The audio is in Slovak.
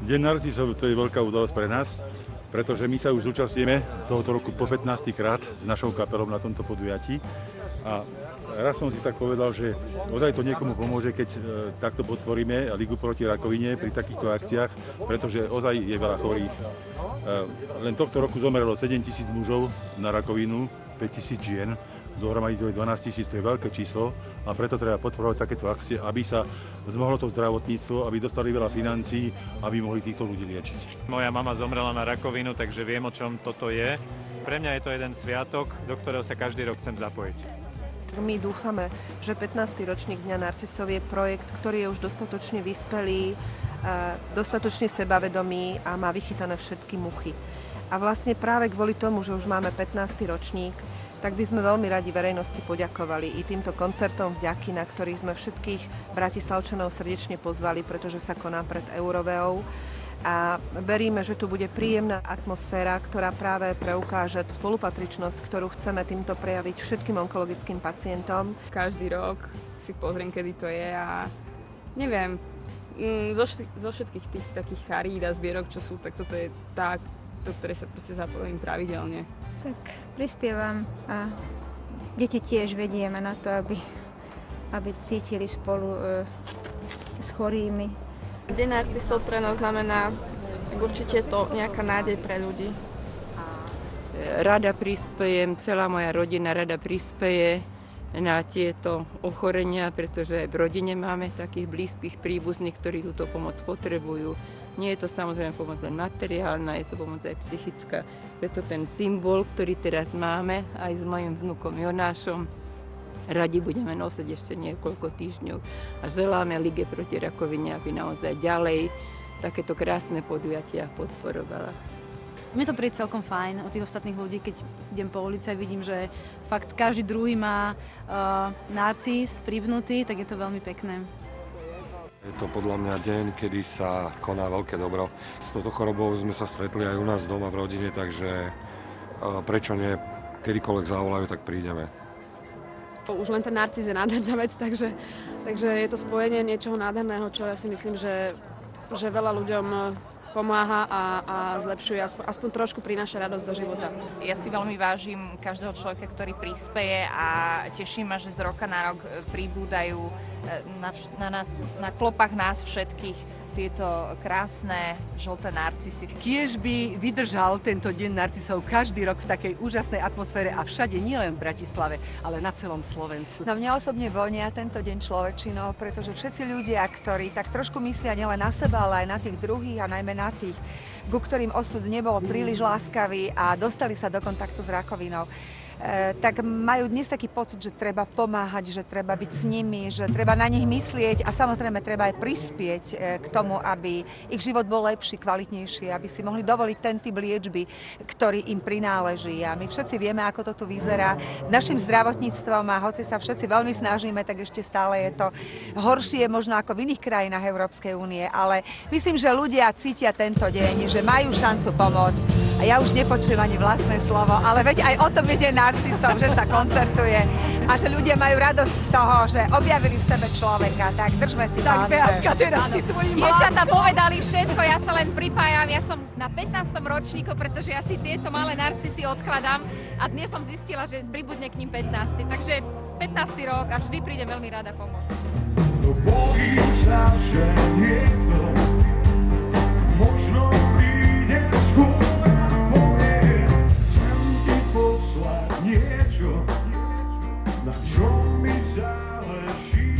Deň narcisov to je veľká udalosť pre nás, pretože my sa už zúčastníme tohoto roku po 15. krát s našou kapelou na tomto podujatí. A raz som si tak povedal, že ozaj to niekomu pomôže, keď takto podporíme Ligu proti rakovine pri takýchto akciách, pretože ozaj je veľa chorých. Len tohto roku zomrelo 7 000 mužov na rakovinu, 5 000 žien. Dohromady to je 12 000, to je veľké číslo a preto treba podporovať takéto akcie, aby sa zmohlo to zdravotníctvo, aby dostali veľa financií, aby mohli týchto ľudí liečiť. Moja mama zomrela na rakovinu, takže viem, o čom toto je. Pre mňa je to jeden sviatok, do ktorého sa každý rok chcem zapojiť. My dúfame, že 15. ročník Dňa narcisov je projekt, ktorý je už dostatočne vyspelý, dostatočne sebavedomý a má vychytané všetky muchy. A vlastne práve kvôli tomu, že už máme 15. ročník, tak by sme veľmi radi verejnosti poďakovali i týmto koncertom vďaky, na ktorých sme všetkých Bratislavčanov srdečne pozvali, pretože sa koná pred Euroveou. A veríme, že tu bude príjemná atmosféra, ktorá práve preukáže spolupatričnosť, ktorú chceme týmto prejaviť všetkým onkologickým pacientom. Každý rok si pozriem, kedy to je a neviem, zo všetkých tých takých charít a zbierok, čo sú, tak toto je tá, do ktorej sa proste zapojím pravidelne. Tak prispievam a deti tiež vedieme na to, aby cítili spolu s chorými. Deň narcisov pre nás znamená, tak určite je to nejaká nádej pre ľudí. Rada prispejem, celá moja rodina rada prispeje na tieto ochorenia, pretože aj v rodine máme takých blízkych príbuzných, ktorí túto pomoc potrebujú. Nie je to samozrejme pomoc len materiálna, je to pomoc aj psychická. Preto ten symbol, ktorý teraz máme aj s mojím vnukom Jonášom, radi budeme nosiť ešte niekoľko týždňov a želáme Lige proti rakovine, aby naozaj ďalej takéto krásne podujatia podporovala. Mne to príde celkom fajn od tých ostatných ľudí, keď idem po ulici a vidím, že fakt každý druhý má narcis pribnutý, tak je to veľmi pekné. Je to podľa mňa deň, kedy sa koná veľké dobro. S touto chorobou sme sa stretli aj u nás doma v rodine, takže prečo nie, kedykoľvek zavolajú, tak prídeme. Už len ten narcis je nádherná vec, takže je to spojenie niečoho nádherného, čo ja si myslím, že veľa ľuďom pomáha a zlepšuje, aspoň trošku prináša radosť do života. Ja si veľmi vážim každého človeka, ktorý prispeje a teším ma, že z roka na rok pribúdajú na klopách nás všetkých tieto krásne žlté narcisy. Kiež by vydržal tento deň narcisov každý rok v takej úžasnej atmosfére a všade, nielen v Bratislave, ale na celom Slovensku. No mňa osobne vonia tento deň človečinou, pretože všetci ľudia, ktorí tak trošku myslia nielen na seba, ale aj na tých druhých a najmä na tých, ku ktorým osud nebol príliš láskavý a dostali sa do kontaktu s rakovinou, tak majú dnes taký pocit, že treba pomáhať, že treba byť s nimi, že treba na nich myslieť a samozrejme treba aj prispieť k tomu, aby ich život bol lepší, kvalitnejší, aby si mohli dovoliť ten typ liečby, ktorý im prináleží. A my všetci vieme, ako to tu vyzerá s našim zdravotníctvom a hoci sa všetci veľmi snažíme, tak ešte stále je to horšie možno ako v iných krajinách Európskej únie, ale myslím, že ľudia cítia tento deň, že majú šancu pomôcť. A ja už nepočujem ani vlastné slovo, ale veď aj o tom je deň narcisov, že sa koncertuje a že ľudia majú radosť z toho, že objavili v sebe človeka, tak držme si palce. Tak Beatka, teraz ty tvoji Dievčatá povedali všetko, ja sa len pripájam, ja som na 15. ročníku, pretože ja si tieto malé narcisy odkladám a dnes som zistila, že pribudne k ním 15. Takže 15. rok a vždy príde veľmi rada pomôcť. Bojím sa, že niekto možno príde skôr. Niečo, na čom mi záleží.